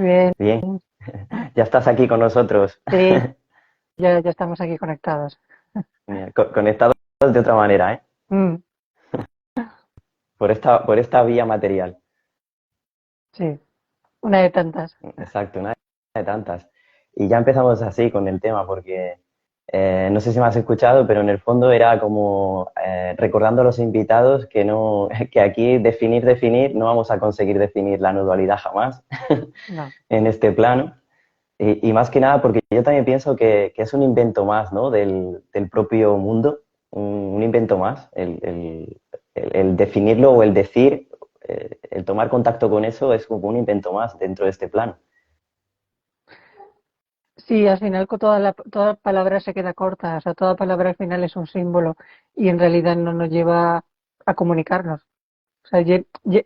Bien, Bien, ya estás aquí con nosotros. sí, ya estamos aquí conectados. Mira, conectados de otra manera, ¿eh? Mm, Por esta vía material. sí, una de tantas. Exacto, una de tantas. Y ya empezamos así con el tema, porque no sé si me has escuchado, pero en el fondo era como recordando a los invitados que no, que aquí definir, no vamos a conseguir definir la no dualidad jamás No. en este plano. Y más que nada porque yo también pienso que es un invento más, ¿no? Del propio mundo, un invento más, el definirlo o el decir, el tomar contacto con eso es como un invento más dentro de este plano. Sí, al final toda palabra se queda corta, o sea, toda palabra al final es un símbolo y en realidad no nos lleva a comunicarnos. O sea,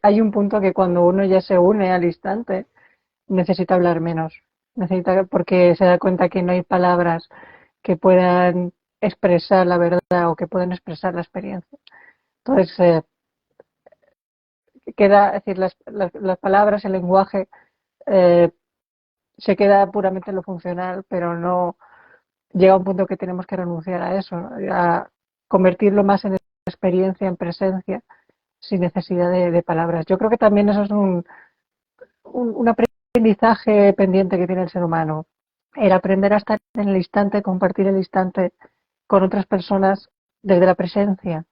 hay un punto que cuando uno ya se une al instante, necesita hablar menos, necesita porque se da cuenta que no hay palabras que puedan expresar la verdad o que puedan expresar la experiencia. Entonces, queda, es decir, las palabras, el lenguaje, eh, se queda puramente en lo funcional, pero no llega un punto que tenemos que renunciar a eso, ¿no? A convertirlo más en experiencia, en presencia, sin necesidad de palabras. Yo creo que también eso es un aprendizaje pendiente que tiene el ser humano, el aprender a estar en el instante, compartir el instante con otras personas desde la presencia,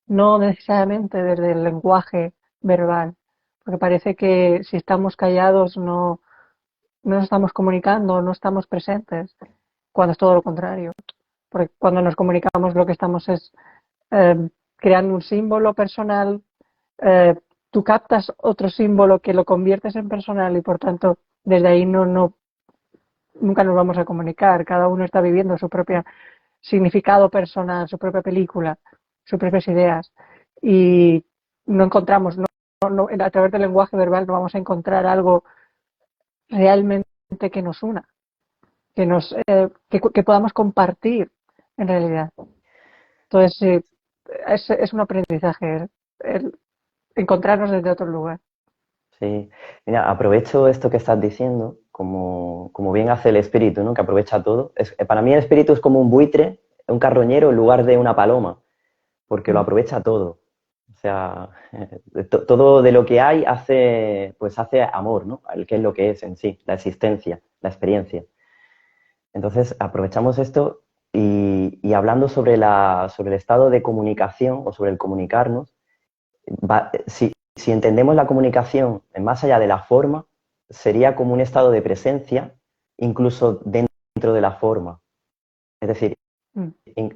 no necesariamente desde el lenguaje verbal, porque parece que si estamos callados no nos estamos comunicando, no estamos presentes, cuando es todo lo contrario. Porque cuando nos comunicamos lo que estamos es creando un símbolo personal, eh, tú captas otro símbolo que lo conviertes en personal y por tanto desde ahí nunca nos vamos a comunicar. Cada uno está viviendo su propio significado personal, su propia película, sus propias ideas y no encontramos, a través del lenguaje verbal no vamos a encontrar algo realmente que nos una, que podamos compartir en realidad. Entonces, sí, es un aprendizaje el encontrarnos desde otro lugar. Sí. Mira, aprovecho esto que estás diciendo, como bien hace el espíritu, ¿no? Que aprovecha todo. Para mí el espíritu es como un buitre, un carroñero en lugar de una paloma, porque lo Mm, aprovecha todo. O sea, todo de lo que hay pues hace amor, ¿no? El que es lo que es en sí, la existencia, la experiencia. Entonces, aprovechamos esto y hablando sobre el estado de comunicación o sobre el comunicarnos, si entendemos la comunicación más allá de la forma, sería como un estado de presencia, incluso dentro de la forma. Es decir, mm,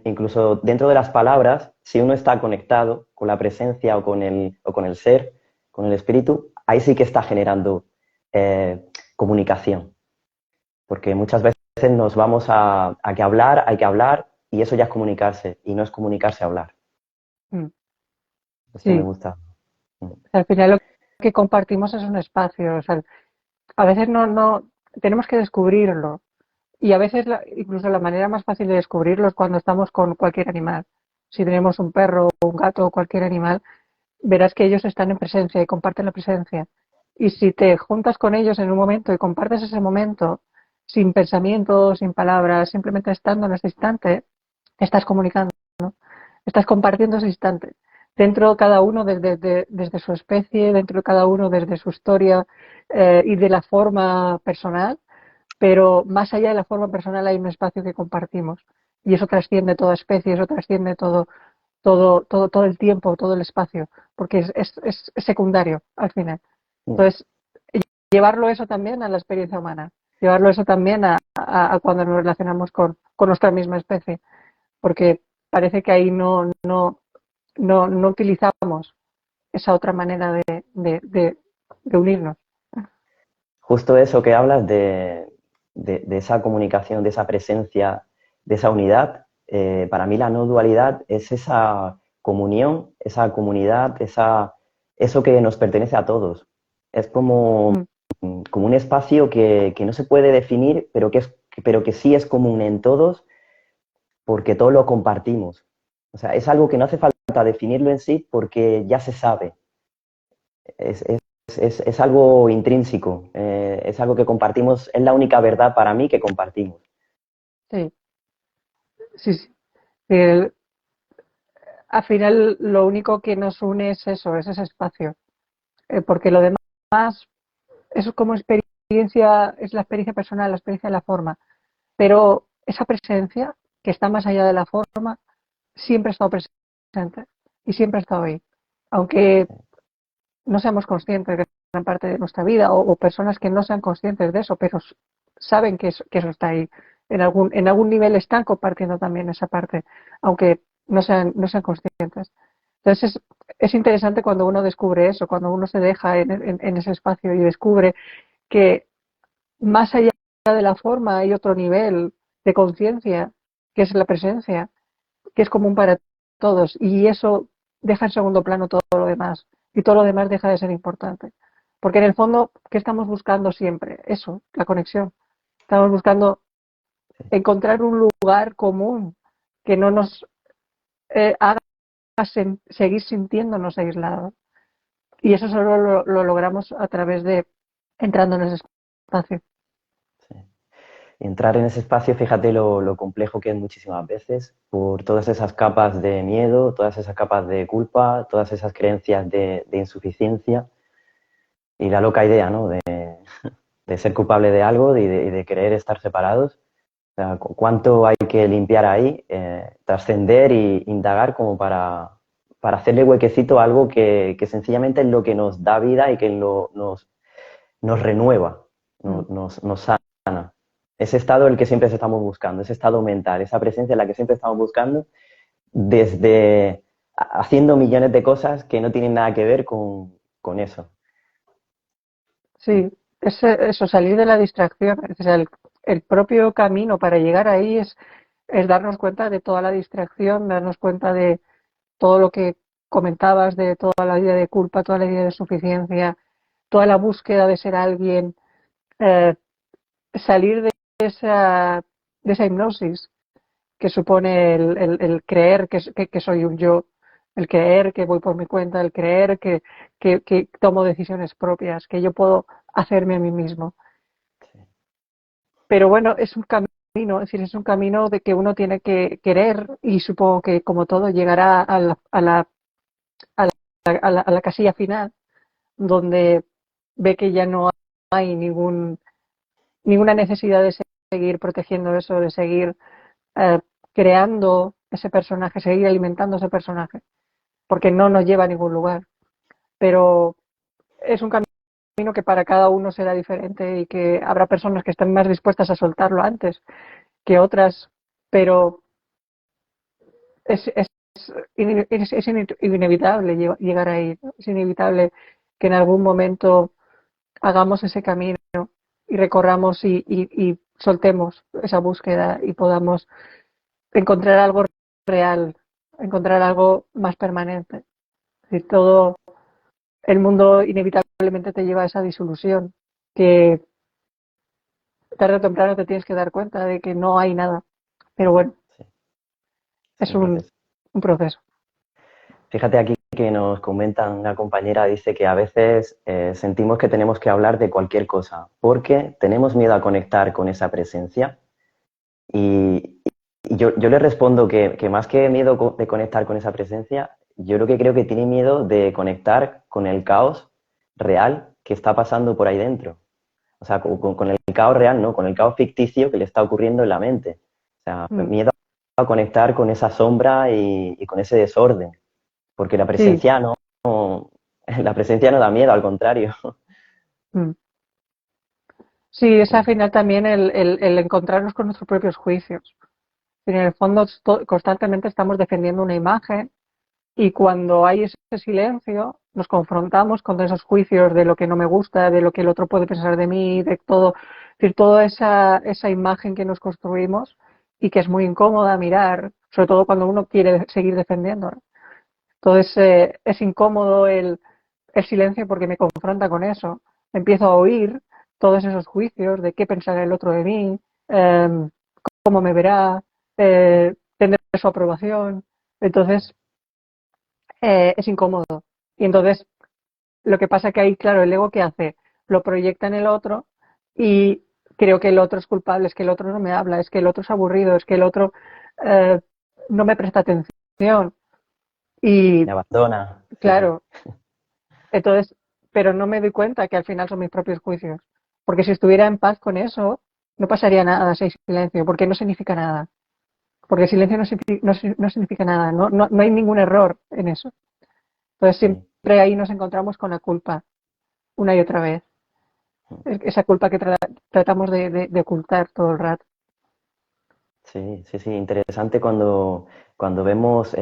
incluso dentro de las palabras, si uno está conectado con la presencia o con el ser, con el espíritu, ahí sí que está generando comunicación. Porque muchas veces nos vamos a que hablar, hay que hablar, y eso ya es comunicarse, y no es comunicarse a hablar. mm. Esto me Sí, gusta. al final lo que compartimos es un espacio. O sea, a veces no tenemos que descubrirlo y a veces incluso la manera más fácil de descubrirlo es cuando estamos con cualquier animal. Si tenemos un perro o un gato o cualquier animal, verás que ellos están en presencia y comparten la presencia. Y si te juntas con ellos en un momento y compartes ese momento sin pensamiento, sin palabras, simplemente estando en ese instante, estás comunicando, estás compartiendo ese instante. Dentro de cada uno desde su especie, dentro de cada uno desde su historia y de la forma personal, pero más allá de la forma personal hay un espacio que compartimos. Y eso trasciende toda especie, eso trasciende todo el tiempo, todo el espacio, porque es secundario al final. Entonces, llevarlo eso también a la experiencia humana, llevarlo eso también a cuando nos relacionamos con nuestra misma especie, porque parece que ahí no utilizamos esa otra manera de unirnos. Justo eso que hablas de esa comunicación, de esa presencia, de esa unidad, para mí la no dualidad es esa comunión, esa comunidad, eso que nos pertenece a todos. Es Mm, como un espacio que no se puede definir, pero que sí es común en todos porque todo lo compartimos. O sea, es algo que no hace falta definirlo en sí porque ya se sabe. Es es algo intrínseco, es algo que compartimos, es la única verdad para mí que compartimos. Sí, sí, sí. El- Al final lo único que nos une es eso, es ese espacio. Porque lo demás es como experiencia, es la experiencia personal, la experiencia de la forma. Pero esa presencia, que está más allá de la forma, siempre ha estado presente y siempre ha estado ahí. Aunque no seamos conscientes de gran parte de nuestra vida o personas que no sean conscientes de eso, pero saben que eso está ahí. En algún nivel están compartiendo también esa parte, aunque no sean conscientes. Entonces es interesante cuando uno descubre eso, cuando uno se deja en ese espacio y descubre que más allá de la forma hay otro nivel de conciencia, que es la presencia, que es común para todos, y eso deja en segundo plano todo lo demás, y todo lo demás deja de ser importante. Porque en el fondo, ¿qué estamos buscando siempre? Eso, la conexión. Estamos buscando encontrar un lugar común que no nos haga seguir sintiéndonos aislados. Y eso solo lo logramos a través de entrando en ese espacio. Sí. Y entrar en ese espacio, fíjate lo complejo que es muchísimas veces, por todas esas capas de miedo, todas esas capas de culpa, todas esas creencias de insuficiencia y la loca idea, ¿no? De ser culpable de algo y de querer estar separados. O sea, ¿cuánto hay que limpiar ahí, trascender e indagar como para hacerle huequecito a algo que sencillamente es lo que nos da vida y que nos renueva, Mm. nos sana? Ese estado el que siempre estamos buscando, ese estado mental, esa presencia en la que siempre estamos buscando, desde haciendo millones de cosas que no tienen nada que ver con eso. Sí, eso, salir de la distracción. Es decir, el propio camino para llegar ahí es darnos cuenta de toda la distracción, darnos cuenta de todo lo que comentabas, de toda la idea de culpa, toda la idea de suficiencia, toda la búsqueda de ser alguien, eh, salir de esa hipnosis que supone el creer que soy un yo, el creer que voy por mi cuenta, el creer que tomo decisiones propias, que yo puedo hacerme a mí mismo. Pero bueno, es un camino, es decir, es un camino de que uno tiene que querer y supongo que como todo llegará a la casilla final donde ve que ya no hay ninguna necesidad de seguir protegiendo eso, de seguir eh, creando ese personaje, seguir alimentando ese personaje, porque no nos lleva a ningún lugar. Pero es un camino que para cada uno será diferente y que habrá personas que estén más dispuestas a soltarlo antes que otras, pero es, es inevitable llegar ahí, ¿no? Es inevitable que en algún momento hagamos ese camino y recorramos y soltemos esa búsqueda y podamos encontrar algo real, encontrar algo más permanente. Es decir, todo el mundo inevitablemente te lleva a esa disolución, que tarde o temprano te tienes que dar cuenta de que no hay nada. Pero bueno, Sí, es es un proceso. un proceso. Fíjate aquí que nos comenta una compañera, dice que a veces sentimos que tenemos que hablar de cualquier cosa porque tenemos miedo a conectar con esa presencia y yo le respondo que más que miedo de conectar con esa presencia, yo lo que creo que tiene miedo de conectar con el caos real que está pasando por ahí dentro. O sea, con el caos real, no, con el caos ficticio que le está ocurriendo en la mente. O sea, Mm. miedo a conectar con esa sombra y con ese desorden, porque Sí. la presencia no da miedo, al contrario. Mm. Sí, es al final también el encontrarnos con nuestros propios juicios. En el fondo, constantemente estamos defendiendo una imagen y cuando hay ese silencio, nos confrontamos con esos juicios de lo que no me gusta, de lo que el otro puede pensar de mí, de todo, es decir, toda esa imagen que nos construimos y que es muy incómoda mirar, sobre todo cuando uno quiere seguir defendiendo, ¿no? Entonces, es incómodo el silencio porque me confronta con eso. Empiezo a oír todos esos juicios de qué pensará el otro de mí, eh, cómo me verá, tener su aprobación. Entonces, es incómodo. Y entonces Lo que pasa que ahí, claro, el ego, ¿qué hace? Lo proyecta en el otro y creo que el otro es culpable, es que el otro no me habla, es que el otro es aburrido, es que el otro eh, no me presta atención. Y Me abandona. Sí, sí. claro, entonces, pero no me doy cuenta que al final son mis propios juicios. Porque si estuviera en paz con eso, no pasaría nada si hay silencio, porque no significa nada. Porque silencio no significa nada, no hay ningún error en eso. Entonces Sí. siempre ahí nos encontramos con la culpa, una y otra vez. Esa culpa que tratamos de ocultar todo el rato. Sí, sí, sí, interesante cuando vemos,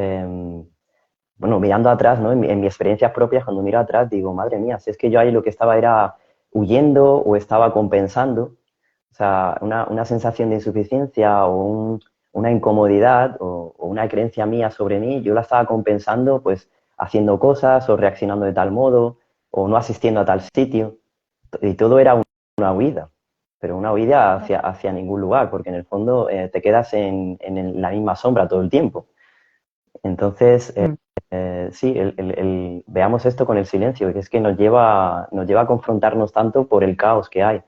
bueno, mirando atrás, ¿no? En mi experiencias propias, cuando miro atrás, digo, madre mía, si es que yo ahí lo que estaba era huyendo o estaba compensando, o sea, una sensación de insuficiencia o una incomodidad o una creencia mía sobre mí, yo la estaba compensando pues haciendo cosas o reaccionando de tal modo o no asistiendo a tal sitio y todo era una huida, pero una huida hacia ningún lugar, porque en el fondo te quedas en la misma sombra todo el tiempo. Entonces, Mm. sí, veamos esto con el silencio, que es que nos lleva a confrontarnos tanto por el caos que hay.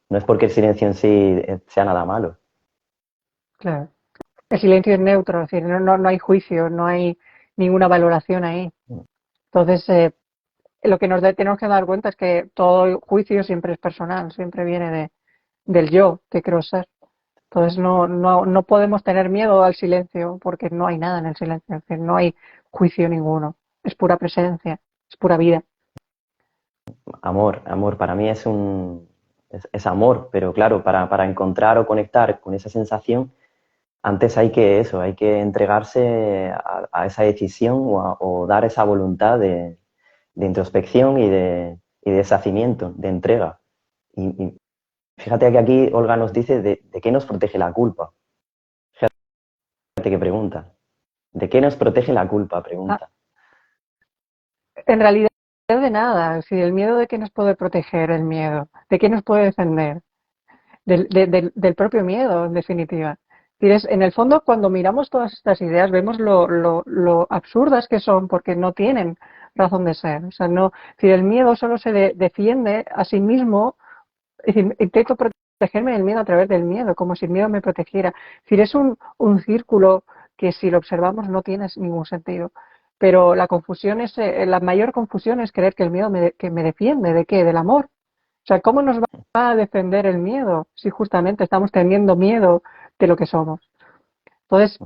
No es porque el silencio en sí sea nada malo. Claro. El silencio es neutro, es decir, no hay juicio, no hay ninguna valoración ahí. Entonces, lo que tenemos que dar cuenta es que todo juicio siempre es personal, siempre viene del yo que creo ser. Entonces, no podemos tener miedo al silencio porque no hay nada en el silencio, es decir, no hay juicio ninguno. Es pura presencia, es pura vida. Amor, amor, para mí es amor, pero claro, para encontrar o conectar con esa sensación, antes hay que entregarse a esa decisión o dar esa voluntad de introspección y de deshacimiento, de entrega. Y fíjate que aquí Olga nos dice de qué nos protege la culpa. Fíjate qué pregunta. ¿De qué nos protege la culpa? Ah, Pregunta. en realidad, de nada. Es decir, el miedo de qué nos puede proteger, el miedo, de qué nos puede defender, del propio miedo, en definitiva. En el fondo, cuando miramos todas estas ideas, vemos lo absurdas que son porque no tienen razón de ser. O sea, no, es decir, el miedo solo se defiende a sí mismo. Es decir, intento protegerme del miedo a través del miedo, como si el miedo me protegiera. Es decir, es un círculo que si lo observamos no tiene ningún sentido. Pero la confusión es, la mayor confusión es creer que el miedo que me defiende, ¿de qué? Del amor. O sea, ¿cómo nos va a defender el miedo si justamente estamos teniendo miedo de lo que somos? Entonces,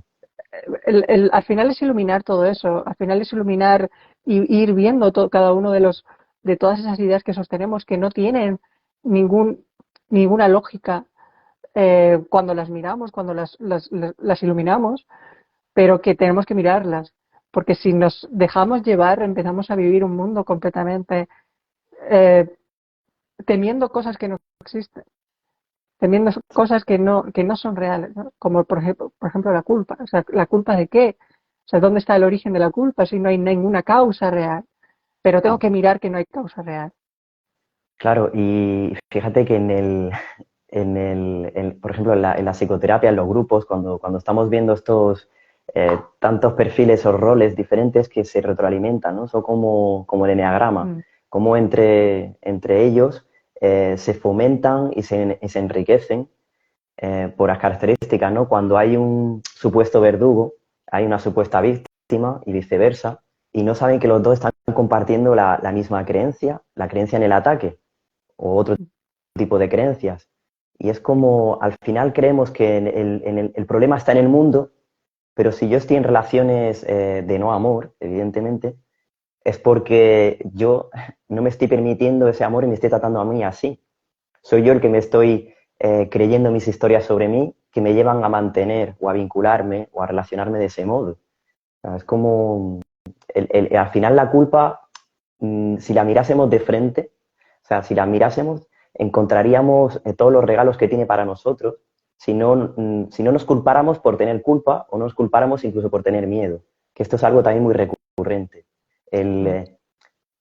al final es iluminar todo eso, al final es iluminar y ir viendo cada uno de todas esas ideas que sostenemos que no tienen ningún, ninguna lógica cuando las miramos, cuando las iluminamos, pero que tenemos que mirarlas, porque si nos dejamos llevar empezamos a vivir un mundo completamente eh, temiendo cosas que no existen, temiendo cosas que no son reales, ¿no? Como por ejemplo la culpa. O sea, ¿la culpa de qué? O sea, ¿dónde está el origen de la culpa si no hay ninguna causa real? Pero tengo que mirar que no hay causa real. Claro, y fíjate que por ejemplo, en la psicoterapia, en los grupos, cuando estamos viendo estos tantos perfiles o roles diferentes que se retroalimentan, ¿no? Son como el eneagrama, Mm. como entre ellos se fomentan y se enriquecen por las características, ¿no? Cuando hay un supuesto verdugo, hay una supuesta víctima y viceversa, y no saben que los dos están compartiendo la misma creencia, la creencia en el ataque o otro tipo de creencias. Y es como al final creemos que el problema está en el mundo, pero si yo estoy en relaciones de no amor, evidentemente, es porque yo no me estoy permitiendo ese amor y me estoy tratando a mí así. Soy yo el que me estoy creyendo mis historias sobre mí que me llevan a mantener o a vincularme o a relacionarme de ese modo. O sea, es como al final la culpa, si la mirásemos de frente, o sea, si la mirásemos, encontraríamos todos los regalos que tiene para nosotros, si no nos culpáramos por tener culpa o no nos culpáramos incluso por tener miedo, que esto es algo también muy recurrente, el, Mm. eh,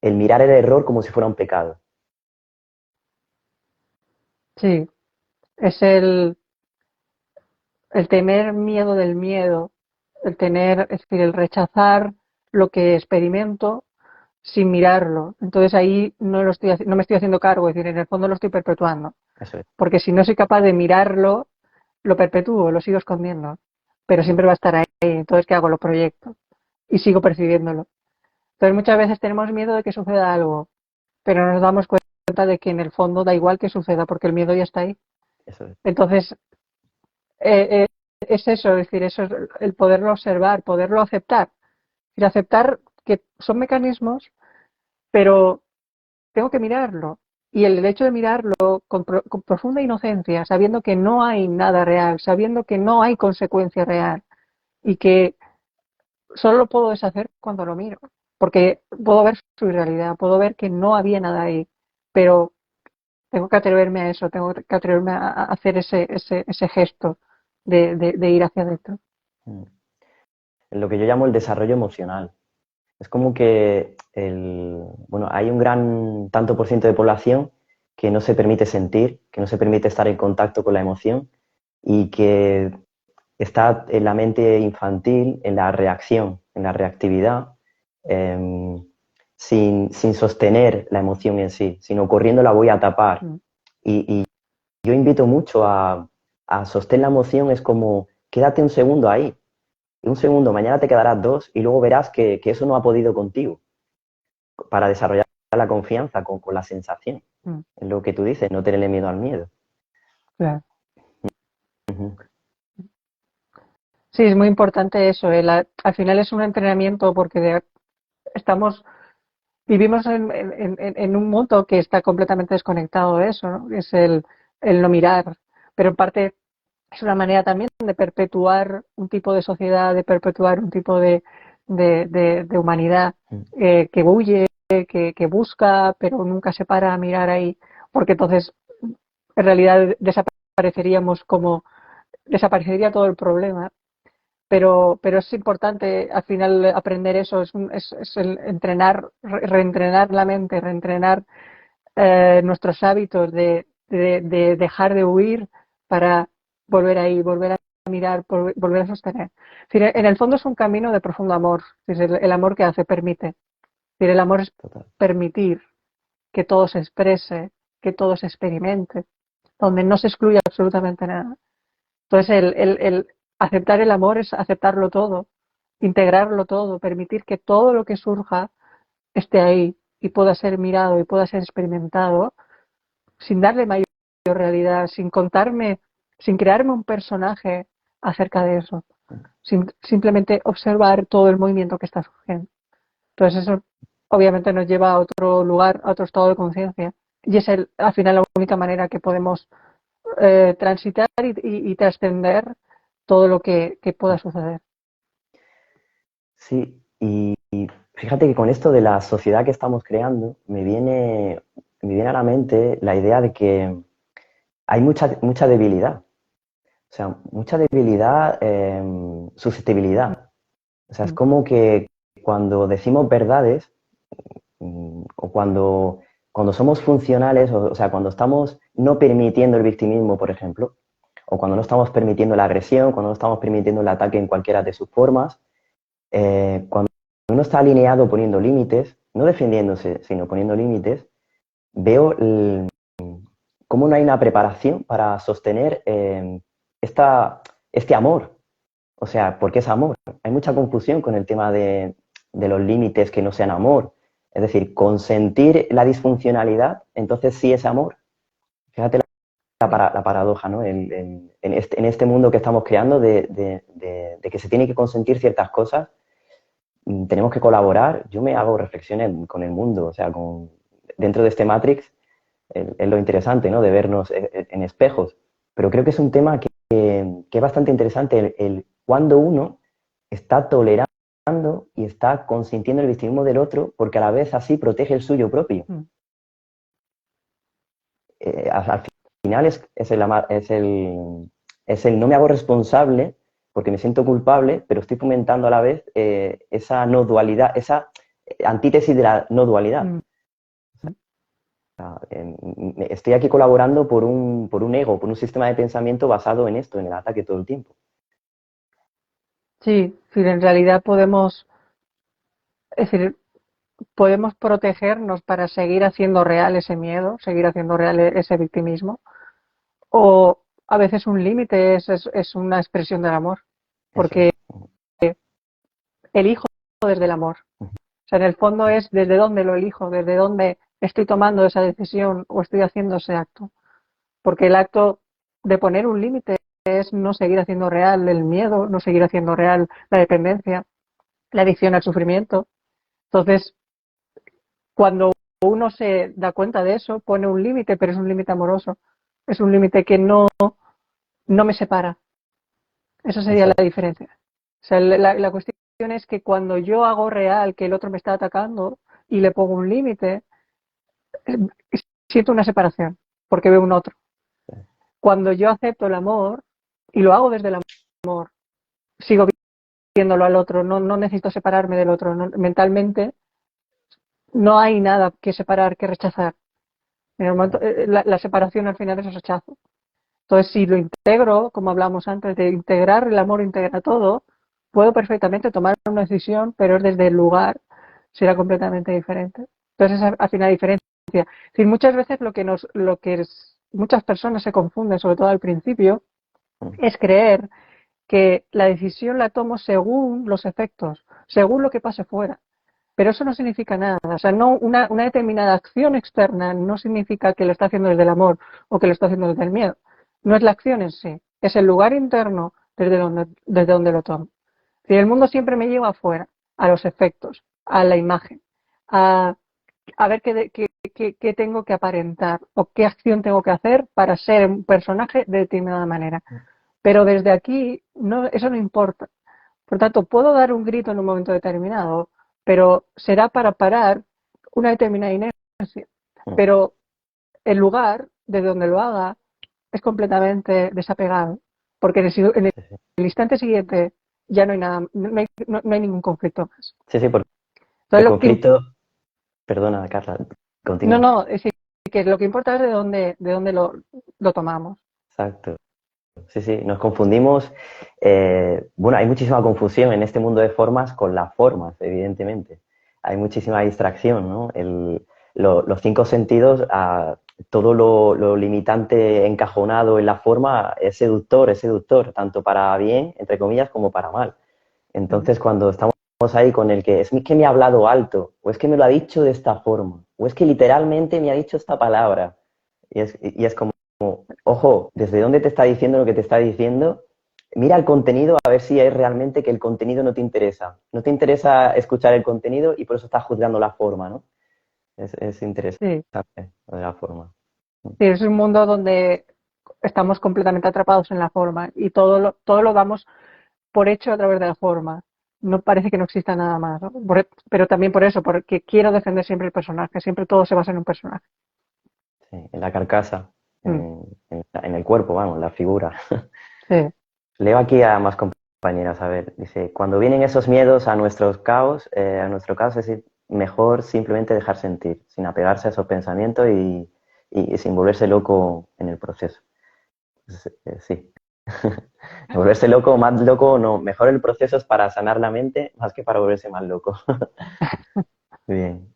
el mirar el error como si fuera un pecado. Sí, es el tener miedo del miedo, el tener, es decir, el rechazar lo que experimento sin mirarlo. Entonces ahí no no me estoy haciendo cargo, es decir, en el fondo lo estoy perpetuando. Eso es. Porque si no soy capaz de mirarlo, lo perpetúo, lo sigo escondiendo. Pero siempre va a estar ahí. Entonces, ¿qué hago? Lo proyecto y sigo percibiéndolo. Entonces muchas veces tenemos miedo de que suceda algo, pero nos damos cuenta de que en el fondo da igual que suceda porque el miedo ya está ahí. Eso es. Entonces, eh, eh, es eso, es decir, eso es el poderlo observar, poderlo aceptar. Y aceptar que son mecanismos, pero tengo que mirarlo. Y el hecho de mirarlo con profunda inocencia, sabiendo que no hay nada real, sabiendo que no hay consecuencia real y que solo lo puedo deshacer cuando lo miro, porque puedo ver su realidad, puedo ver que no había nada ahí, pero tengo que atreverme a eso, tengo que atreverme a hacer ese gesto de ir hacia adentro. Mm. Lo que yo llamo el desarrollo emocional. Es como que bueno, hay un gran tanto por ciento de población que no se permite sentir, que no se permite estar en contacto con la emoción y que está en la mente infantil, en la reacción, en la reactividad, em, sin sostener la emoción en sí, sino corriendo la voy a tapar. Mm. Y yo invito mucho a sostener la emoción, es como, quédate un segundo ahí, un segundo, mañana te quedarás dos y luego verás que eso no ha podido contigo para desarrollar la confianza con la sensación. Mm. Es lo que tú dices, no tenerle miedo al miedo. Claro. Ujú. Sí, es muy importante eso. Al final es un entrenamiento porque estamos vivimos en un mundo que está completamente desconectado de eso, ¿no? Es el no mirar, pero en parte es una manera también de perpetuar un tipo de sociedad, de perpetuar un tipo de humanidad que huye, que busca, pero nunca se para a mirar ahí, porque entonces en realidad desaparecería todo el problema, pero es importante al final aprender eso, es el entrenar, reentrenar la mente, reentrenar nuestros hábitos de dejar de huir para volver ahí, volver a mirar, volver a sostener. Es decir, en el fondo es un camino de profundo amor, es el amor que hace, permite. Es decir, el amor es Total. permitir que todo se exprese, que todo se experimente, donde no se excluye absolutamente nada. Entonces, el aceptar el amor es aceptarlo todo, integrarlo todo, permitir que todo lo que surja esté ahí y pueda ser mirado y pueda ser experimentado sin darle mayor realidad, sin contarme, sin crearme un personaje acerca de eso, simplemente observar todo el movimiento que está surgiendo. Entonces eso obviamente nos lleva a otro lugar, a otro estado de conciencia y es al final la única manera que podemos transitar y trascender todo lo que pueda suceder. Sí, y fíjate que con esto de la sociedad que estamos creando, me viene a la mente la idea de que hay mucha debilidad. O sea, mucha debilidad, susceptibilidad. O sea, es como que cuando decimos verdades, o cuando somos funcionales, o sea, cuando estamos no permitiendo el victimismo, por ejemplo, o cuando no estamos permitiendo la agresión, cuando no estamos permitiendo el ataque en cualquiera de sus formas, cuando uno está alineado poniendo límites, no defendiéndose, sino poniendo límites, veo cómo no hay una preparación para sostener este amor. O sea, ¿por qué es amor? Hay mucha confusión con el tema de los límites que no sean amor. Es decir, consentir la disfuncionalidad, entonces sí es amor. Fíjate la paradoja, ¿no? En este mundo que estamos creando de que se tiene que consentir ciertas cosas, tenemos que colaborar. Yo me hago reflexiones con el mundo, o sea, dentro de este Matrix es lo interesante, ¿no? De vernos en espejos. Pero creo que es un tema que es bastante interesante el cuando uno está tolerando y está consintiendo el victimismo del otro, porque a la vez así protege el suyo propio. Al final es el no me hago responsable porque me siento culpable, pero estoy fomentando a la vez esa no dualidad, esa antítesis de la no dualidad. Estoy aquí colaborando por un ego, por un sistema de pensamiento basado en esto, en el ataque todo el tiempo. Sí, sí, en realidad podemos, es decir, podemos protegernos para seguir haciendo real ese miedo, seguir haciendo real ese victimismo, o a veces un límite es una expresión del amor, Eso es. porque elijo desde el amor. O sea, en el fondo es desde dónde lo elijo, desde dónde estoy tomando esa decisión o estoy haciendo ese acto. Porque el acto de poner un límite es no seguir haciendo real el miedo, no seguir haciendo real la dependencia, la adicción al sufrimiento. Entonces, cuando uno se da cuenta de eso, pone un límite, pero es un límite amoroso. Es un límite que no me separa. Esa sería la Exacto. diferencia. O sea, la cuestión es que cuando yo hago real que el otro me está atacando y le pongo un límite, eh, siento una separación, porque veo un otro. Cuando yo acepto el amor y lo hago desde el amor, sigo viéndolo al otro, no necesito separarme del otro. Mentalmente no hay nada que separar, que rechazar. En el momento, la separación al final es el rechazo. Entonces, si lo integro, como hablamos antes, de integrar el amor, integra todo, puedo perfectamente tomar una decisión, pero desde el lugar será completamente diferente. Entonces, esa al final diferencia. Es decir, muchas veces muchas personas se confunden, sobre todo al principio, es creer que la decisión la tomo según los efectos, según lo que pase fuera. Pero eso no significa nada. O sea, no una determinada acción externa no significa que lo está haciendo desde el amor o que lo está haciendo desde el miedo. No es la acción en sí, es el lugar interno desde donde lo tomo. Si el mundo siempre me lleva afuera, a los efectos, a la imagen, a, a ver qué tengo que aparentar o qué acción tengo que hacer para ser un personaje de determinada manera. Pero desde aquí eso no importa. Por tanto, puedo dar un grito en un momento determinado, pero será para parar una determinada inercia. Pero el lugar desde donde lo haga es completamente desapegado, porque en el instante siguiente ya no hay nada, no hay ningún conflicto más. Sí, sí, porque el Entonces, conflicto, perdona, Carla, no, continúa. no, es decir, que lo que importa es de dónde lo tomamos. Exacto. Sí, sí, nos confundimos. Bueno, hay muchísima confusión en este mundo de formas con las formas, evidentemente. Hay muchísima distracción, ¿no? Los cinco sentidos, todo lo limitante encajonado en la forma es seductor, tanto para bien, entre comillas, como para mal. Entonces, cuando estamos ahí con el que es que me ha hablado alto, o es que me lo ha dicho de esta forma, o es que literalmente me ha dicho esta palabra, y es como, ojo, ¿desde dónde te está diciendo lo que te está diciendo? Mira el contenido a ver si es realmente que el contenido no te interesa. No te interesa escuchar el contenido y por eso estás juzgando la forma, ¿no? Es interesante Sí, lo de la forma. sí, es un mundo donde estamos completamente atrapados en la forma y todo lo damos por hecho a través de la forma. No parece que no exista nada más, ¿no? Pero también por eso, porque quiero defender siempre el personaje, siempre todo se basa en un personaje. Sí, en la carcasa, Mm, en el cuerpo, vamos, la figura. sí, Leo aquí a más compañeras, a ver, dice, cuando vienen esos miedos a nuestro caos es mejor simplemente dejar sentir, sin apegarse a esos pensamientos y sin volverse loco en el proceso. Sí. Volverse loco o más loco, no, mejor el proceso es para sanar la mente más que para volverse más loco. Bien.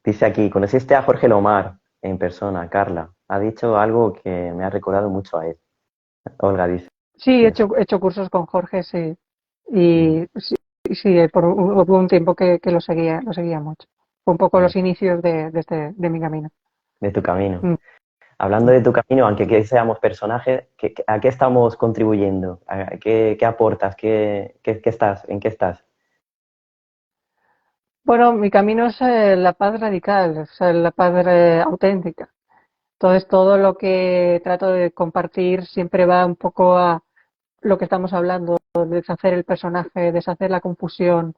Dice aquí, conociste a Jorge Lomar en persona, Carla. Ha dicho algo que me ha recordado mucho a él. Olga dice sí, eso. he hecho cursos con Jorge, sí. Mm, Y sí, sí, hubo un tiempo que lo seguía mucho. Fue un poco mm, los inicios de mi camino. de tu camino. Mm, Hablando mm. de tu camino, aunque que seamos personajes, ¿a qué estamos contribuyendo? ¿Qué aportas? ¿Qué estás? ¿En qué estás? Bueno, mi camino es la paz radical, o sea, la paz auténtica. Entonces, todo lo que trato de compartir siempre va un poco a lo que estamos hablando, deshacer el personaje, deshacer la confusión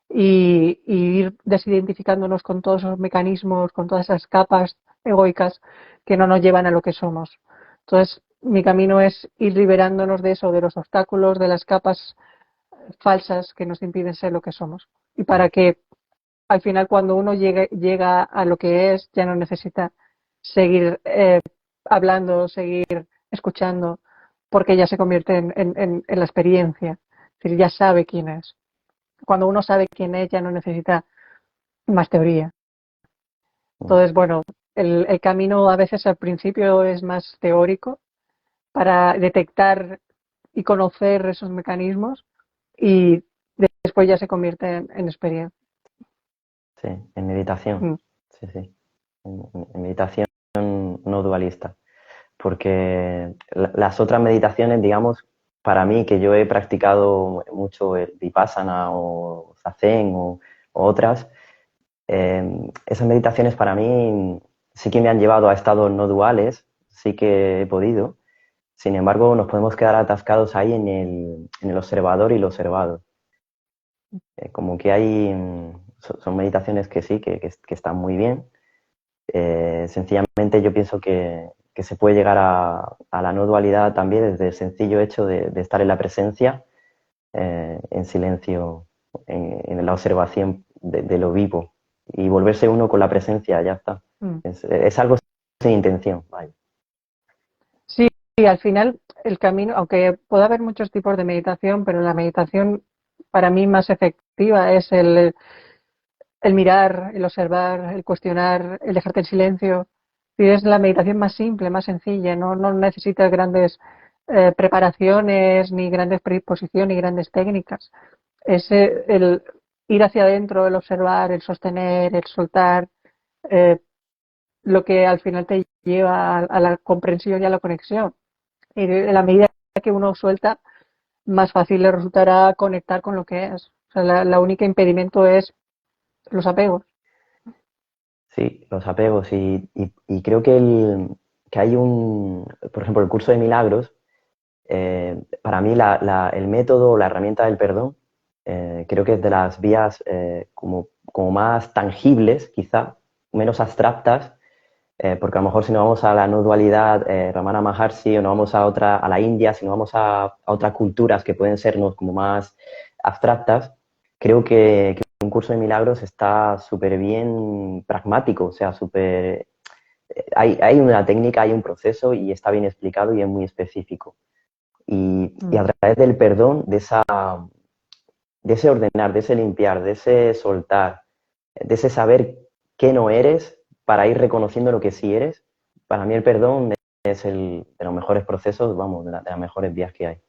y ir desidentificándonos con todos esos mecanismos, con todas esas capas egoicas que no nos llevan a lo que somos. Entonces, mi camino es ir liberándonos de eso, de los obstáculos, de las capas falsas que nos impiden ser lo que somos. Y para que al final cuando uno llega a lo que es, ya no necesita seguir hablando, seguir escuchando, porque ya se convierte en la experiencia. Es decir, ya sabe quién es. Cuando uno sabe quién es, ya no necesita más teoría. Entonces, bueno, el camino a veces al principio es más teórico para detectar y conocer esos mecanismos y después ya se convierte en experiencia. Sí, en meditación. Mm. Sí, sí. En meditación no dualista. Porque las otras meditaciones, digamos, para mí, que yo he practicado mucho el Vipassana o Zazen o otras, esas meditaciones para mí sí que me han llevado a estados no duales, sí que he podido. Sin embargo, nos podemos quedar atascados ahí en el observador y lo observado. Como que hay, son meditaciones que sí, que están muy bien. Sencillamente yo pienso que se puede llegar a la no dualidad también desde el sencillo hecho de estar en la presencia, en silencio, en la observación de lo vivo y volverse uno con la presencia, ya está. Mm. Es algo sin intención. Vaya. Sí, y al final el camino, aunque pueda haber muchos tipos de meditación, pero la meditación para mí más efectiva es el mirar, el observar, el cuestionar, el dejarte en silencio. Y es la meditación más simple, más sencilla, no necesitas grandes preparaciones, ni grandes predisposiciones, ni grandes técnicas. Es el ir hacia adentro, el observar, el sostener, el soltar, eh, lo que al final te lleva a la comprensión y a la conexión. Y en la medida que uno suelta, más fácil le resultará conectar con lo que es. O sea, la única impedimento es los apegos. Sí, los apegos y creo que hay por ejemplo, el curso de milagros. Para mí el método, la herramienta del perdón, creo que es de las vías como más tangibles, quizá, menos abstractas, porque a lo mejor si nos vamos a la no dualidad, Ramana Maharshi, o nos vamos a la India, si nos vamos a otras culturas que pueden sernos como más abstractas, creo que un curso de milagros está súper bien pragmático, o sea, súper... hay una técnica, hay un proceso y está bien explicado y es muy específico. Y a través del perdón, de ese ordenar, de ese limpiar, de ese soltar, de ese saber qué no eres para ir reconociendo lo que sí eres, para mí el perdón es de los mejores procesos, vamos, de las mejores vías que hay.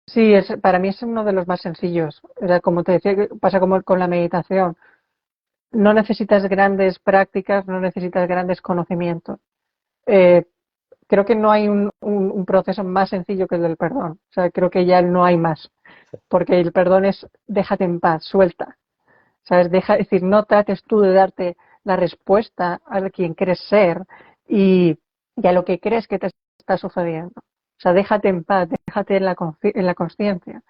Sí, para mí es uno de los más sencillos. O sea, como te decía, pasa como con la meditación. No necesitas grandes prácticas, no necesitas grandes conocimientos. Eh, Creo que no hay un proceso más sencillo que el del perdón. O sea, creo que ya no hay más. Porque el perdón es déjate en paz, suelta. ¿Sabes? Es decir, no trates tú de darte la respuesta a quien quieres ser y a lo que crees que te está sucediendo. O sea, déjate en paz, déjate en la consciencia.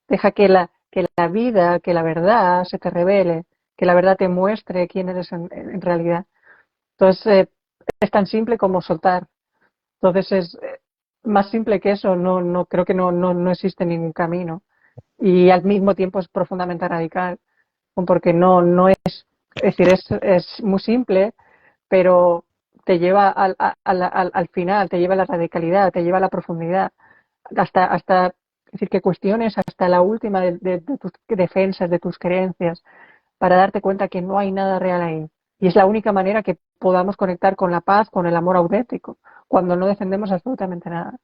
Deja que la vida, que la verdad se te revele, que la verdad te muestre quién eres en realidad. Entonces, es tan simple como soltar. Entonces, es más simple que eso, no creo que no existe ningún camino. Y al mismo tiempo es profundamente radical, porque no es decir, es muy simple, pero te lleva al final, te lleva a la radicalidad, te lleva a la profundidad, hasta es decir, que cuestiones hasta la última de tus defensas, de tus creencias, para darte cuenta que no hay nada real ahí. Y es la única manera que podamos conectar con la paz, con el amor auténtico, cuando no defendemos absolutamente nada.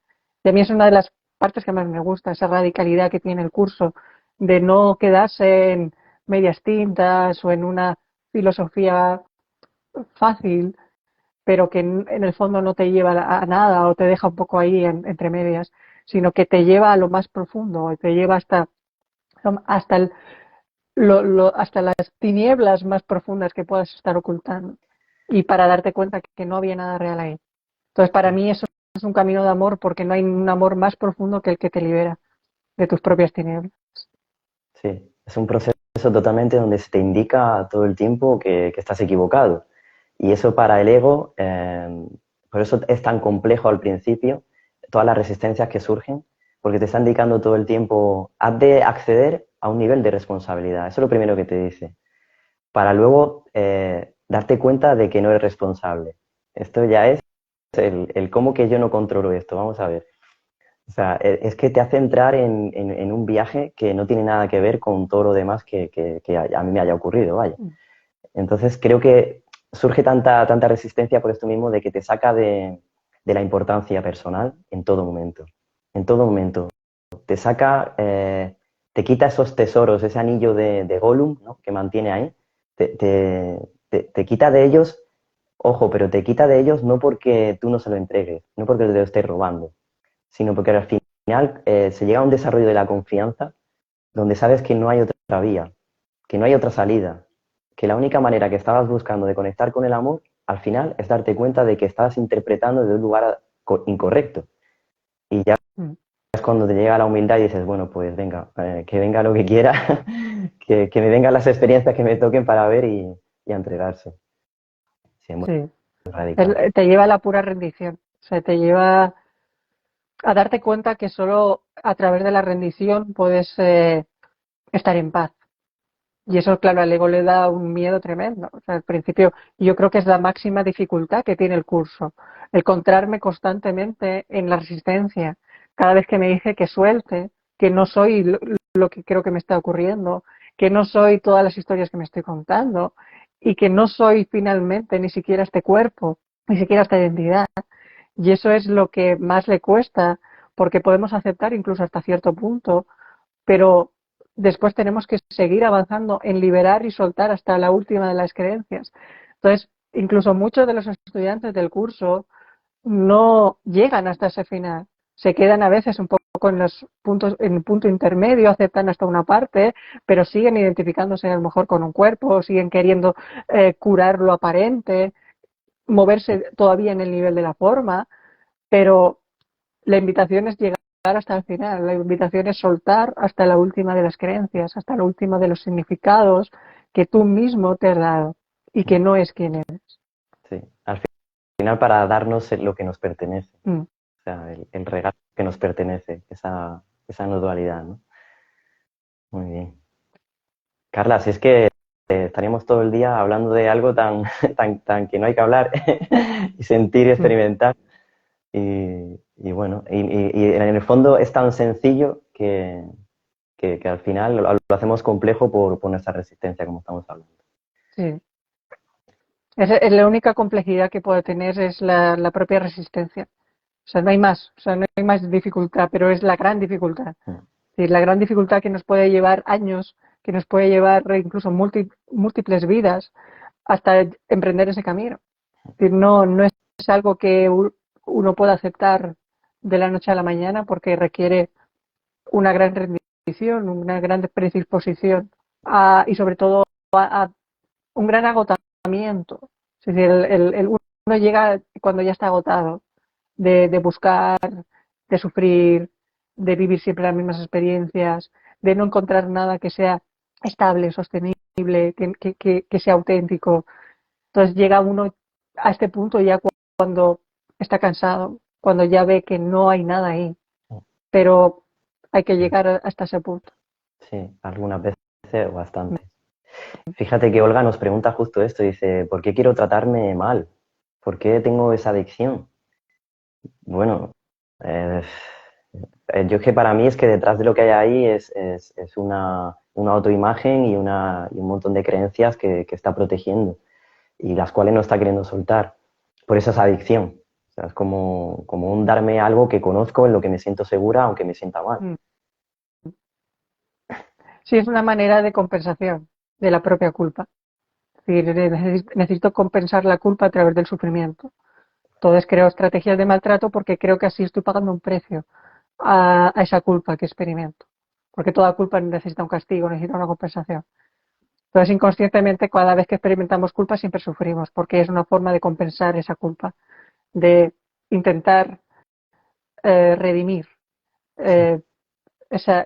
Y a mí es una de las partes que más me gusta, esa radicalidad que tiene el curso, de no quedarse en medias tintas o en una filosofía fácil, pero que en el fondo no te lleva a nada o te deja un poco ahí entre medias, sino que te lleva a lo más profundo, te lleva hasta hasta las tinieblas más profundas que puedas estar ocultando y para darte cuenta que no había nada real ahí. Entonces, para mí eso es un camino de amor porque no hay un amor más profundo que el que te libera de tus propias tinieblas. Sí, es un proceso totalmente donde se te indica todo el tiempo que estás equivocado. Y eso para el ego, por eso es tan complejo al principio, todas las resistencias que surgen, porque te está indicando todo el tiempo, has de acceder a un nivel de responsabilidad. Eso es lo primero que te dice. Para luego darte cuenta de que no eres responsable. Esto ya es el cómo que yo no controlo esto. Vamos a ver. O sea, es que te hace entrar en un viaje que no tiene nada que ver con todo lo demás que a mí me haya ocurrido, vaya. Entonces creo que surge tanta resistencia por esto mismo de que te saca de la importancia personal en todo momento. En todo momento. Te saca, te quita esos tesoros, ese anillo de Gollum, ¿no? Que mantiene ahí. Te quita de ellos, ojo, pero te quita de ellos no porque tú no se lo entregues, no porque te lo estés robando, sino porque al final se llega a un desarrollo de la confianza donde sabes que no hay otra vía, que no hay otra salida, que la única manera que estabas buscando de conectar con el amor, al final es darte cuenta de que estabas interpretando de un lugar incorrecto. Y ya Mm. es cuando te llega la humildad y dices, bueno, pues venga, que venga lo que quiera, que me vengan las experiencias que me toquen para ver y a entregarse. Sí, es muy Sí, radical. te lleva a la pura rendición, o sea, te lleva a darte cuenta que solo a través de la rendición puedes estar en paz. Y eso, claro, al ego le da un miedo tremendo. O sea, al principio, yo creo que es la máxima dificultad que tiene el curso, el encontrarme constantemente en la resistencia. Cada vez que me dice que suelte, que no soy lo que creo que me está ocurriendo, que no soy todas las historias que me estoy contando y que no soy finalmente ni siquiera este cuerpo, ni siquiera esta identidad. Y eso es lo que más le cuesta, porque podemos aceptar incluso hasta cierto punto, pero después tenemos que seguir avanzando en liberar y soltar hasta la última de las creencias. Entonces, incluso muchos de los estudiantes del curso no llegan hasta ese final. Se quedan a veces un poco en los puntos, en el punto intermedio, aceptan hasta una parte, pero siguen identificándose a lo mejor con un cuerpo, siguen queriendo curar lo aparente, moverse todavía en el nivel de la forma, pero la invitación es llegar hasta el final, la invitación es soltar hasta la última de las creencias, hasta la última de los significados que tú mismo te has dado y que no es quien eres. Sí. Al final para darnos lo que nos pertenece, Mm. o sea, el regalo que nos pertenece, esa no dualidad, ¿no? Muy bien. Carla, si es que estaríamos todo el día hablando de algo tan que no hay que hablar y sentir y Mm. experimentar. Y bueno, y en el fondo es tan sencillo que al final lo hacemos complejo por nuestra resistencia, como estamos hablando. Sí. Es la única complejidad que puede tener es la propia resistencia. O sea, no hay más, o sea, no hay más dificultad, pero es la gran dificultad. Mm. Es decir, la gran dificultad que nos puede llevar años, que nos puede llevar incluso múltiples vidas hasta emprender ese camino. Es decir, no es algo que uno pueda aceptar de la noche a la mañana porque requiere una gran rendición, una gran predisposición y sobre todo a un gran agotamiento. Es decir, uno llega cuando ya está agotado de buscar, de sufrir, de vivir siempre las mismas experiencias, de no encontrar nada que sea estable, sostenible, que sea auténtico. Entonces llega uno a este punto ya cuando está cansado, cuando ya ve que no hay nada ahí, pero hay que llegar hasta ese punto. Sí, algunas veces o bastante. Fíjate que Olga nos pregunta justo esto, dice, ¿por qué quiero tratarme mal? ¿Por qué tengo esa adicción? Bueno, eh, yo es que para mí es que detrás de lo que hay ahí es una autoimagen y un montón de creencias que está protegiendo y las cuales no está queriendo soltar. Por eso es adicción. O sea, es como un darme algo que conozco, en lo que me siento segura, aunque me sienta mal. Mm. Sí, es una manera de compensación de la propia culpa. Es decir, necesito compensar la culpa a través del sufrimiento. Entonces creo estrategias de maltrato porque creo que así estoy pagando un precio a esa culpa que experimento. Porque toda culpa necesita un castigo, necesita una compensación. Entonces, inconscientemente, cada vez que experimentamos culpa, siempre sufrimos, porque es una forma de compensar esa culpa, de intentar redimir Sí, eh, esa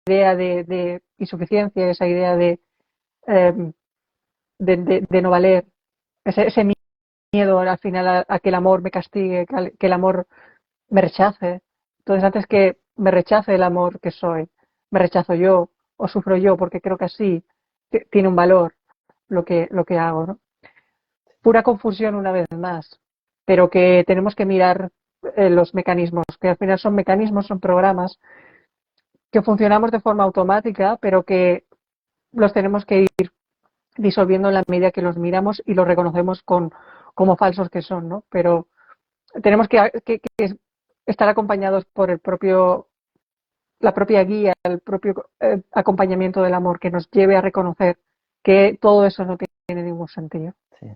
idea de insuficiencia, esa idea eh, de no valer, ese miedo al final a que el amor me castigue, que el amor me rechace. Entonces, antes que me rechace el amor que soy, me rechazo yo o sufro yo porque creo que así tiene un valor lo que hago, ¿no? Pura confusión una vez más, pero que tenemos que mirar los mecanismos, que al final son mecanismos, son programas que funcionamos de forma automática, pero que los tenemos que ir disolviendo en la medida que los miramos y los reconocemos como falsos que son, ¿no? Pero tenemos que estar acompañados por la propia guía, el propio acompañamiento del amor que nos lleve a reconocer que todo eso no tiene ningún sentido. Sí.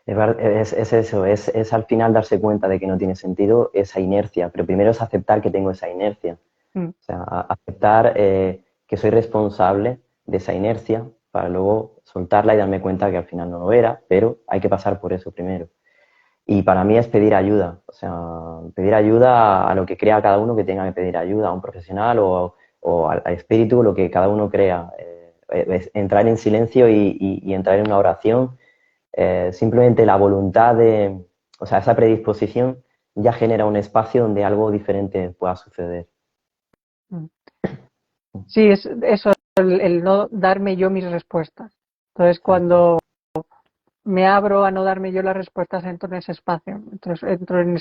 Es eso, es al final darse cuenta de que no tiene sentido esa inercia, pero primero es aceptar que tengo esa inercia, o sea, aceptar que soy responsable de esa inercia para luego soltarla y darme cuenta que al final no lo era, pero hay que pasar por eso primero. Y para mí es pedir ayuda, o sea, pedir ayuda a lo que crea cada uno que tenga que pedir ayuda, a un profesional o al espíritu, lo que cada uno crea. Es entrar en silencio y entrar en una oración. Simplemente la voluntad o sea, esa predisposición ya genera un espacio donde algo diferente pueda suceder. Sí, es eso, el no darme yo mis respuestas. Entonces, cuando me abro a no darme yo las respuestas, entro en ese espacio, entro en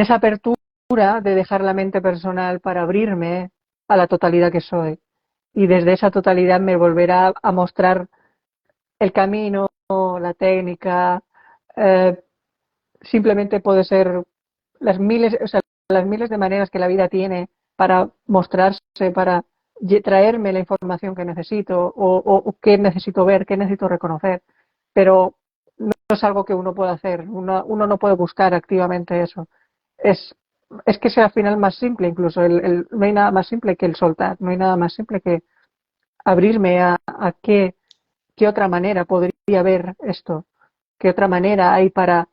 esa apertura de dejar la mente personal para abrirme a la totalidad que soy. Y desde esa totalidad me volverá a mostrar el camino, la técnica, eh, simplemente puede ser o sea, las miles de maneras que la vida tiene para mostrarse, para traerme la información que necesito o qué necesito ver, qué necesito reconocer. Pero no es algo que uno pueda hacer, uno no puede buscar activamente eso. Es, es que sea al final más simple, incluso no hay nada más simple que el soltar, no hay nada más simple que abrirme a qué otra manera podría haber esto, qué otra manera hay para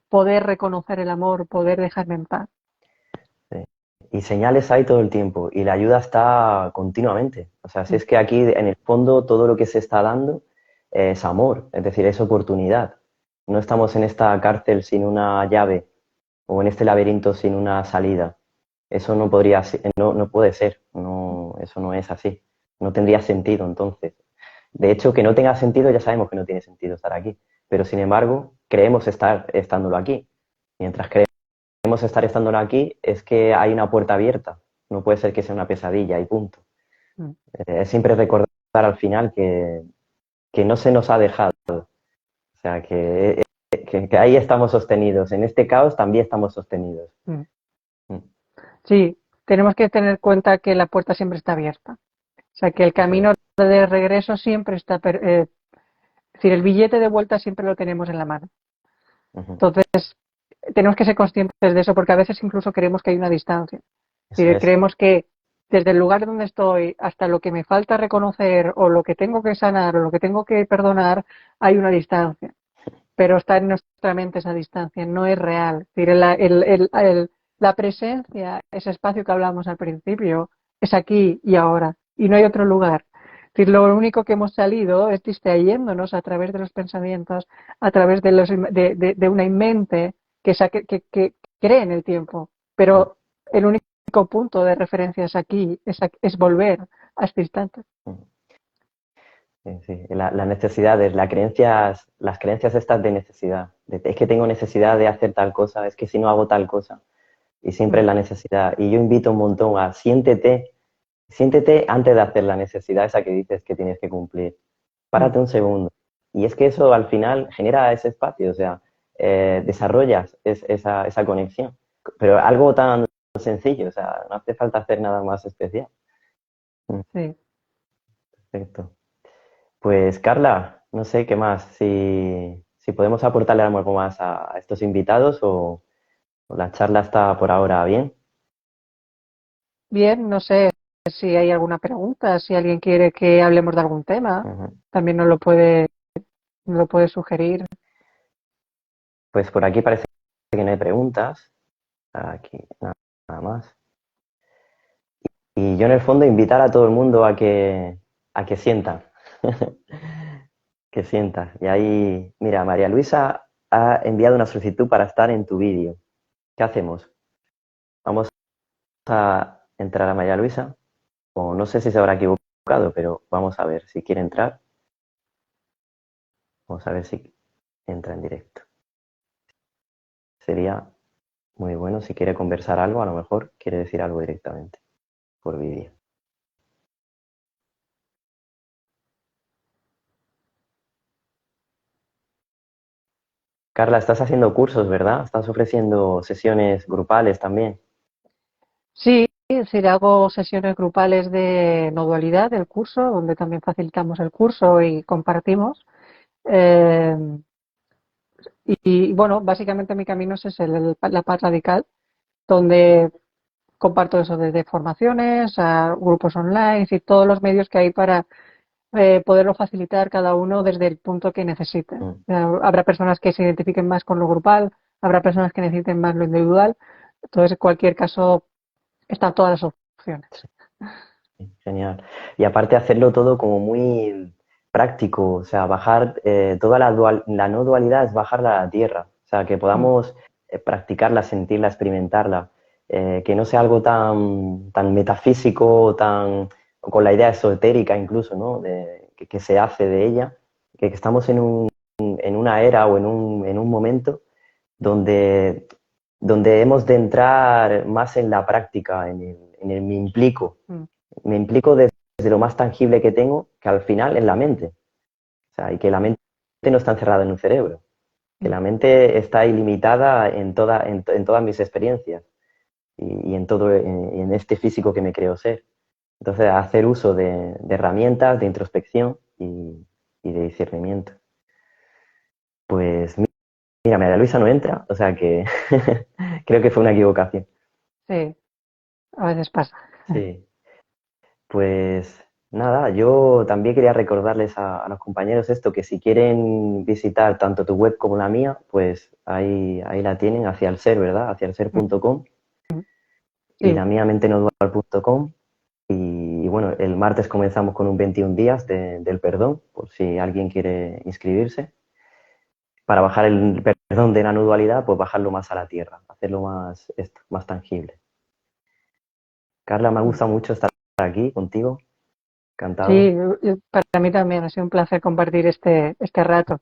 poder reconocer el amor, poder dejarme en paz. Sí. Y señales hay todo el tiempo y la ayuda está continuamente. O sea, si es que aquí en el fondo todo lo que se está dando es amor, es decir, es oportunidad. No estamos en esta cárcel sin una llave o en este laberinto sin una salida. Eso no podría no puede ser, no, eso no es así. No tendría sentido entonces. De hecho, que no tenga sentido ya sabemos que no tiene sentido estar aquí. Pero sin embargo, creemos estar estándolo aquí. Mientras creemos estar estándolo aquí, es que hay una puerta abierta. No puede ser que sea una pesadilla y punto. Es siempre recordar al final que no se nos ha dejado. O sea, que ahí estamos sostenidos. En este caos también estamos sostenidos. Mm. Mm. Sí, tenemos que tener en cuenta que la puerta siempre está abierta. O sea, que el camino de regreso siempre está, es decir, el billete de vuelta siempre lo tenemos en la mano. Ujú. Entonces, tenemos que ser conscientes de eso porque a veces incluso creemos que hay una distancia. Es Eso decir, es. creemos que desde el lugar donde estoy hasta lo que me falta reconocer o lo que tengo que sanar o lo que tengo que perdonar, hay una distancia. Pero está en nuestra mente esa distancia, no es real. Es decir, la presencia, ese espacio que hablamos al principio, es aquí y ahora, y no hay otro lugar. Es decir, lo único que hemos salido es distrayéndonos a través de los pensamientos, a través de una mente que cree en el tiempo. Pero el único punto de referencia es aquí, es volver a este instante. Sí, sí. Las necesidades, las creencias estas de necesidad. Es que tengo necesidad de hacer tal cosa, es que si no hago tal cosa. Y siempre es la necesidad. Y yo invito un montón a siéntete antes de hacer la necesidad esa que dices que tienes que cumplir. Párate un segundo. Y es que eso al final genera ese espacio, o sea, desarrollas esa conexión. Pero algo tan sencillo, o sea, no hace falta hacer nada más especial. Sí. Perfecto. Pues Carla, no sé qué más, si podemos aportarle algo más a estos invitados o la charla está por ahora bien. Bien, no sé si hay alguna pregunta, si alguien quiere que hablemos de algún tema, Ujú. también nos lo puede sugerir. Pues por aquí parece que no hay preguntas. Aquí nada más. Y yo en el fondo invitar a todo el mundo a que sienta. Que sienta. Y ahí, mira, María Luisa ha enviado una solicitud para estar en tu vídeo. ¿Qué hacemos? Vamos a entrar a María Luisa. O no sé si se habrá equivocado, pero vamos a ver si quiere entrar. Vamos a ver si entra en directo. sería muy bueno. Si quiere conversar algo, a lo mejor quiere decir algo directamente por vídeo. Carla, estás haciendo cursos, ¿verdad? Estás ofreciendo sesiones grupales también. Sí, sí, hago sesiones grupales de no dualidad del curso, donde también facilitamos el curso y compartimos. Eh, bueno, básicamente mi camino es ese, la paz radical, donde comparto eso desde formaciones a grupos online y todos los medios que hay para poderlo facilitar cada uno desde el punto que necesite. Mm, Habrá personas que se identifiquen más con lo grupal, habrá personas que necesiten más lo individual. Entonces, en cualquier caso, están todas las opciones. sí, genial. Y aparte hacerlo todo como muy práctico, o sea, bajar toda la no dualidad es bajarla a la tierra, o sea, que Mm, podamos practicarla, sentirla, experimentarla, que no sea algo tan metafísico, tan con la idea esotérica incluso, ¿no? Que se hace de ella, que estamos en una era o en un momento donde, donde hemos de entrar más en la práctica, en el mm, me implico desde lo más tangible que tengo, que al final en la mente. O sea, y que la mente no está encerrada en un cerebro, que mm, la mente está ilimitada en todas mis experiencias y en todo, en este físico que me creo ser. Entonces, hacer uso de herramientas de introspección y de discernimiento. Pues mira, María Luisa no entra, o sea que creo que fue una equivocación. sí, a veces pasa. Sí. Pues nada, yo también quería recordarles a los compañeros esto, que si quieren visitar tanto tu web como la mía, pues ahí la tienen, hacia el ser, ¿verdad? Hacia el ser.com Mm, y sí, la mía mentenodual.com. Y bueno, el martes comenzamos con un 21 días del perdón, por si alguien quiere inscribirse. Para bajar el perdón de la no dualidad, pues bajarlo más a la tierra, hacerlo más, esto, más tangible. Carla, me mm. gusta mucho estar aquí contigo, Sí, encantado. para mí también ha sido un placer compartir este rato,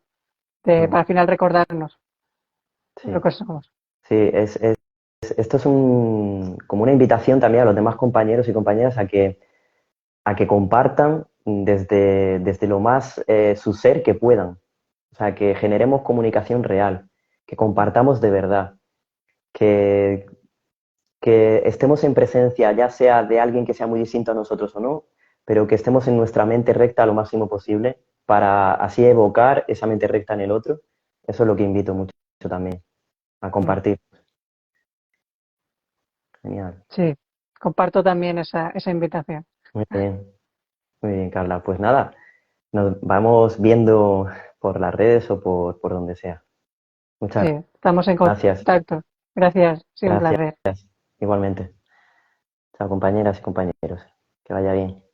Mm, para al final recordarnos lo sí. que somos. Sí, esto es como una invitación también a los demás compañeros y compañeras a que compartan desde lo más su ser que puedan. O sea, que generemos comunicación real, que Mm, compartamos de verdad, que, que estemos en presencia, ya sea de alguien que sea muy distinto a nosotros o no, pero que estemos en nuestra mente recta lo máximo posible para así evocar esa mente recta en el otro. Eso es lo que invito mucho también, a mm. compartir. Genial. Sí, comparto también esa invitación. Muy bien. Muy bien, Carla. Pues nada, nos vamos viendo por las redes o por donde sea. Sí, Muchas estamos en gracias. contacto. Gracias, sí, un Gracias. placer. Igualmente. Chao, compañeras y compañeros. Que vaya bien.